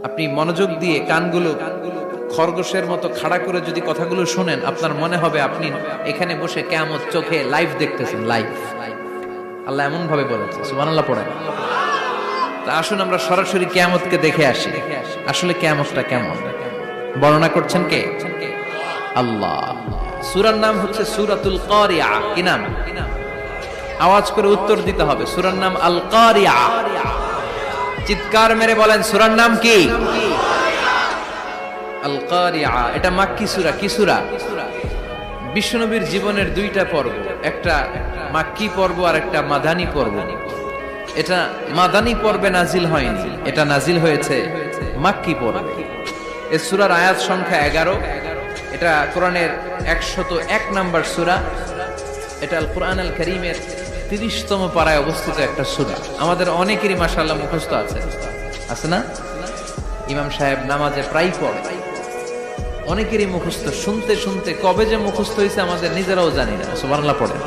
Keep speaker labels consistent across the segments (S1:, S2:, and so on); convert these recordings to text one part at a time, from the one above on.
S1: আপনি মনোযোগ দিয়ে কানগুলো খরগোশের মতো খাড়া করে যদি কথাগুলো শুনেন, আপনার মনে হবে আপনি এখানে বসে কিয়ামত চোখে লাইভ দেখতেছেন। লাইভ আল্লাহ এমন ভাবে বলেছে, সুবহানাল্লাহ পড়েন। তা আসুন আমরা সরাসরি কিয়ামতকে দেখে আসি। আসলে কিয়ামতটা কেমন বর্ণনা করছেন কে? আল্লাহ। সূরার নাম হচ্ছে সূরাতুল কারিয়া। কি নাম? আওয়াজ করে উত্তর দিতে হবে। সূরার নাম আল কারিয়া। চিৎকার মেরে বলেন সূরার নাম কি? আল কারিয়া। এটা মাক্কি সূরা। কি সূরা? বিশ্বনবীর জীবনের দুইটা পর্ব, একটা মাক্কি পর্ব আর একটা মাদানী পর্ব। এটা মাদানী পর্বে নাজিল হয়নি, এটা নাজিল হয়েছে মাক্কি পর্বে। এই সূরার আয়াত সংখ্যা 11। এটা কোরআনের 101 নম্বর সূরা। এটা আল কোরআন আল কারীমের 30তম পারায় অবস্থিত একটা সূরা। আমাদের অনেকেরই মাশাআল্লাহ মুখস্থ আছে, আছে না? ইমাম সাহেব নামাজে প্রায় পড়ে, অনেকেরই মুখস্থ। শুনতে শুনতে কবে যে মুখস্থ হয়েছে আমাদের নিজেরাও জানি না। সুবহানাল্লাহ পড়েন।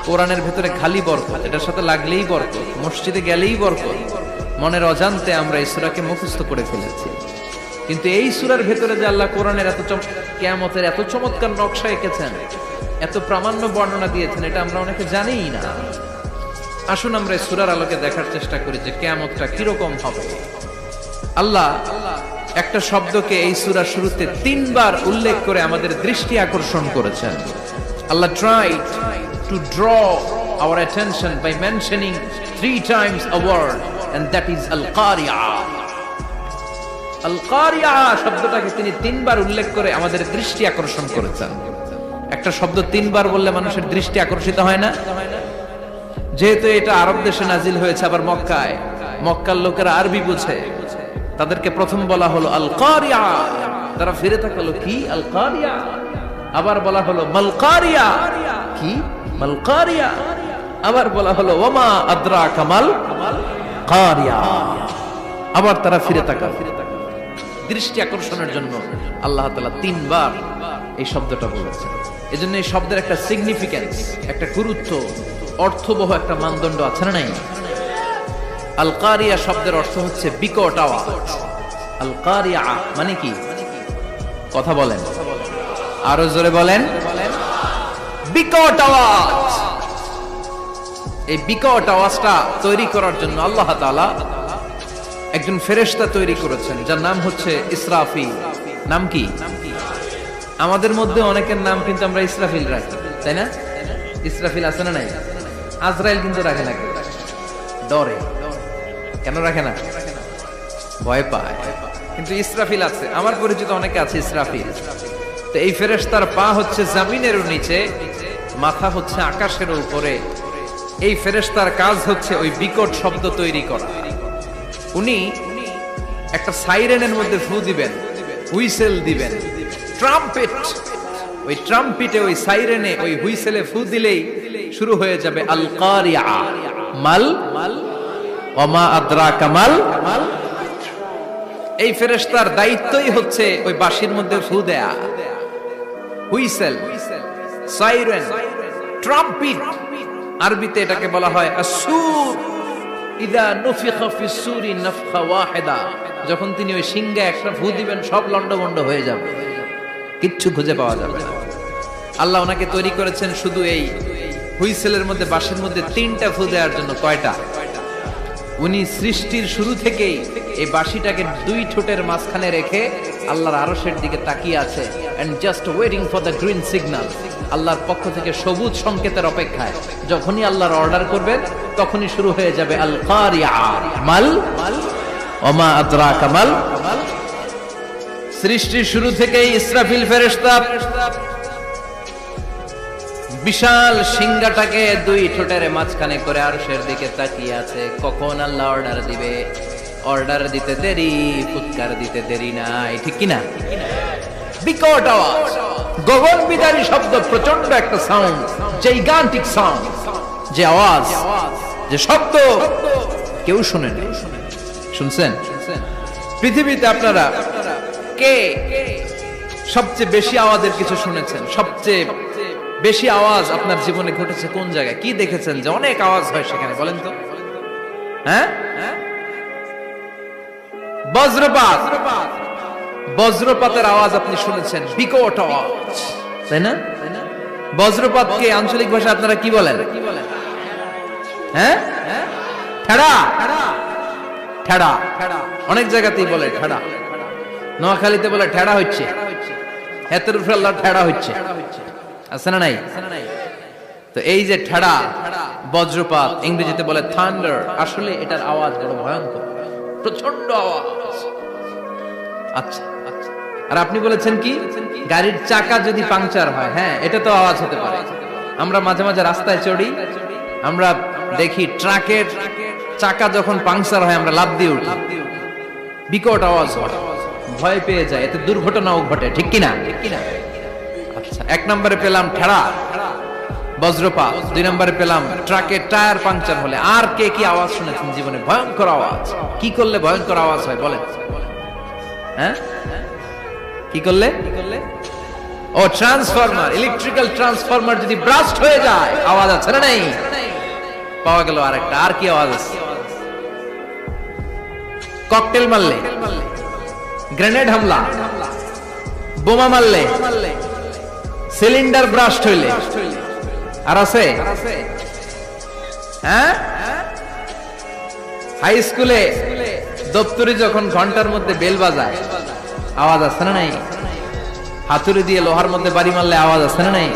S1: কোরআনের ভেতরে খালি বরকত, এটার সাথে লাগলেই বরকত, মসজিদে গেলেই বরকত। মনের অজান্তে আমরা এই সূরাকে মুখস্থ করে ফেলেছি। কিন্তু এই সূরার ভেতরে যে আল্লাহ কোরআনের কিয়ামতের এত চমৎকার নকশা এঁকেছেন, এত প্রামাণ্য বর্ণনা দিয়েছেন, এটা আমরা অনেকে জানিই না। আসুন আমরা এই সূরার আলোকে দেখার চেষ্টা করি যে কিয়ামতটা কিরকম হবে। আল্লাহ একটা শব্দকে এই সূরার শুরুতে 3 বার উল্লেখ করে আমাদের দৃষ্টি আকর্ষণ করেছেন। আল্লাহ tried to draw our attention by mentioning 3 times a word, and that is al-qari'ah. al-qari'ah শব্দটাকে তিনি 3 বার উল্লেখ করে আমাদের দৃষ্টি আকর্ষণ করেছেন। একটা শব্দ 3 বার বললে মানুষের দৃষ্টি আকর্ষিত হয় না? যেহেতু এটা আরব দেশে নাজিল হয়েছে, আবার মক্কায়, মক্কার লোকেরা আরবি বুঝে, তাদেরকে প্রথম বলা হলো আল কারিয়া। তারা ফিরে তাকালো, কি আল কারিয়া? আবার বলা হলো মাল কারিয়া। কি মাল কারিয়া? আবার বলা হলো ওমা আদরাকা মাল কারিয়া। আবার তারা ফিরে তাকালো। দৃষ্টি আকর্ষণের জন্য আল্লাহ তাআলা 3 বার এই শব্দটা বলেছেন। এজন্য এই শব্দের একটা সিগনিফিকেন্স, একটা গুরুত্ব, অর্থবহ একটা মানদণ্ড আছে না নাই? আল কারিয়া শব্দের অর্থ হচ্ছে বিকট আওয়াজ। আল কারিয়া মানে কি? কথা বলেন, আরো জোরে বলেন। বিকট আওয়াজ। এই বিকট আওয়াজটা তৈরি করার জন্য আল্লাহ তাআলা একজন ফেরেশতা তৈরি করেছেন, যার নাম হচ্ছে ইসরাফিল। নাম কি? আমাদের মধ্যে অনেকের নাম কিন্তু আমরা ইসরাফিল রাখি, তাই না? ইসরাফিল আছে না নাই? আজরাইল কিন্তু রাখে না, ডরে। কেন রাখে না? ভয় পায়। কিন্তু ইসরাফিল আছে, আমার পরিচিত অনেকে আছে ইসরাফিল। তো এই ফেরেশতার পা হচ্ছে জমিনের নিচে, মাথা হচ্ছে আকাশের উপরে। এই ফেরেশতার কাজ হচ্ছে ওই বিকট শব্দ তৈরি করা। উনি একটা সাইরেনের মধ্যে ফু দিবেন, হুইসেল দিবেন, ট্রাম্পেট। ওই ট্রাম্পিটে, ওই সাইরেনে, ওই হুইসেলে ফু দিলেই শুরু হয়ে যাবে আল কারিয়া। মাল ওমা আদরাকা মাল। এই ফেরেশতার দায়িত্বই হচ্ছে ওই বাঁশির মধ্যে ফু দেয়া। Whistle, siren, trumpet. আরবিতে এটাকে বলা হয় আসুর। ইদা নুফিখা ফিস সূরি নাফখা ওয়াহিদা। যখন তিনি ওই সিংহে একটা ফু দিবেন, সব লন্ডভন্ড হয়ে যাবে, কিচ্ছু খুঁজে পাওয়া যাবে না। আল্লাহ ওনাকে তৈরি করেছেন শুধু এই হুইসেলের মধ্যে, বাঁশির মধ্যে 3টা ফু দেওয়ার জন্য। কয়টা? উনি সৃষ্টির শুরু থেকেই এই বাঁশিটাকে 2 ঠোঁটের মাঝখানে রেখে আল্লাহর আরশের দিকে তাকিয়ে আছে, and just waiting for the green signal. আল্লাহর পক্ষ থেকে সবুজ সংকেতের অপেক্ষায়। যখনই আল্লাহর অর্ডার করবেন, তখনই শুরু হয়ে যাবে আল কারিয়া। মাল ওমা আদরাকা মাল। সৃষ্টির শুরু থেকেই ইসরাফিল ফেরেশতা বিশাল সিংহাটাকে 2 ঠোঁটের মাঝখানে করে আরশের দিকে তাকিয়ে আছে, কখন আল্লাহ অর্ডার দিবে। অর্ডার দিতে দেরি, ফুৎকার দিতে দেরি নাই, ঠিক কি না? বিকট আওয়াজ, গগনবিদারী শব্দ, প্রচন্ড একটা সাউন্ড, জাইগান্টিক সাউন্ড। যে আওয়াজ, যে শব্দ কেউ শুনে নাই। শুনছেন? পৃথিবীতে আপনারা কে সবচেয়ে বেশি আওয়াজের কিছু শুনেছেন? সবচেয়ে বেশি আওয়াজ আপনার জীবনে ঘটেছে কোন জায়গায়? কি দেখেছেন যে অনেক আওয়াজ হয় সেখানে? বলেন তো। হ্যাঁ, বজ্রপাত, বজ্রপাতের আওয়াজ আপনি শুনেছেন, বিকট আওয়াজ, তাই না? বজ্রপাতকে আঞ্চলিক ভাষা আপনারা কি বলেন? হ্যাঁ, ঠেড়া। ঠেড়া অনেক জায়গাতেই বলে ঠেড়া। নোয়াখালীতে বলে ঠেড়া হচ্ছে, হেতের উপরে আল্লাহ ঠেড়া হচ্ছে, আছে না নাই? তো এই যে ঠেড়া, বজ্রপাত, ইংরেজিতে বলে থান্ডার, আসলে এটার আওয়াজ বড় ভয়ঙ্কর, প্রচন্ড আওয়াজ। আচ্ছা, আর আপনি বলেছেন কি, গাড়ির চাকা যদি পাংচার হয়, হ্যাঁ এটা তো আওয়াজ হতে পারে। আমরা মাঝে মাঝে রাস্তায় চড়ি, আমরা দেখি ট্রাকের চাকা যখন পাংচার হয় আমরা লাফ দিয়ে উঠি, বিকট আওয়াজ হয়, ভয় পেয়ে যায়, এতে দুর্ঘটনাও ঘটে, ঠিক কিনা? আচ্ছা, এক নম্বরে পেলাম ঠেড়া, বজ্রপাত, দুই নম্বরে পেলাম ট্রাকের টায়ার পাংচার হলে। আর কে কি আওয়াজ শুনেছেন জীবনে? ভয়ঙ্কর আওয়াজ। কি করলে ভয়ঙ্কর আওয়াজ হয় বলেন? হ্যাঁ, কি করলে? ও ট্রান্সফরমার, ইলেকট্রিক্যাল ট্রান্সফরমার যদি ব্রাস্ট হয়ে যায় আওয়াজ আছে না নেই? পাওয়া গেল আরেকটা। আর কি আওয়াজ আছে? ককটেল মারলে, গ্রেনেড হামলা, বোমা মারলে, সিলিন্ডার ব্রাস্ট হইলে। আর আছে? হ্যাঁ, হাই স্কুলে দপ্তরি যখন ঘন্টার মধ্যে বেল বাজায় আওয়াজ আছে না নাই? হাতুড়ি দিয়ে লোহার মধ্যে বাড়ি মারলে আওয়াজ আছে না নাই?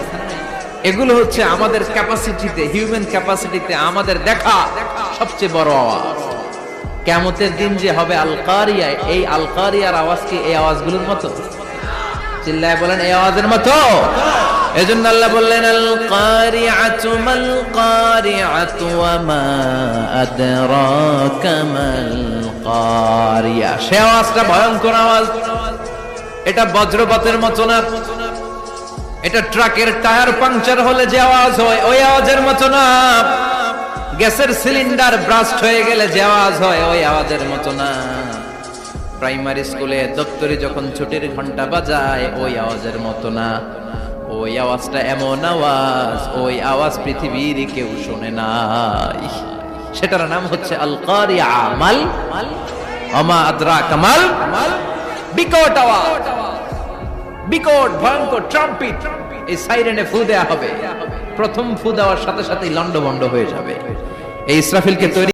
S1: এগুলো হচ্ছে আমাদের ক্যাপাসিটিতে, হিউম্যান ক্যাপাসিটিতে আমাদের দেখা সবচেয়ে বড় আওয়াজ। কিয়ামতের দিন যে হবে আল কারিয়া, এই আল কারিয়ার আওয়াজ কি এই আওয়াজগুলোর মতো? চিল্লায় বলেন, এই আওয়াজের মতো? এজন্য আল্লাহ বললেন, আল কারিআতু মাল কারিআতু ওয়া মা আদরাকা মাল কারিয়া। সে আওয়াজটা ভয়ঙ্কর আওয়াজ। এটা বজ্রপাতের মতো না, এটা ট্রাকের টায়ার পাংচার হলে যে আওয়াজ হয় ওই আওয়াজের মতো না, গ্যাসের সিলিন্ডার ব্রাস্ট হয়ে গেলে যে আওয়াজ হয় ওই আওয়াজের মতো না, প্রাইমারি স্কুলে দপ্তরি যখন ছুটির ঘন্টা বাজায় ওই আওয়াজের মতো না। ওই আওয়াজটা এমন আওয়াজ, ওই আওয়াজ পৃথিবীর কেউ শোনে নাই। সেটার নাম হচ্ছে আল কারিয়া, মাল ওমা আদরাকা মাল, বিকট আওয়াজ, বিকট ভয়ঙ্কর ট্রাম্পিট। এই সাইরেনে ফু দেয়া হবে, প্রথম ফু দেওয়ার সাথে সাথেই লন্ডভন্ড হয়ে যাবে। এই ইসরাফিলকে তৈরি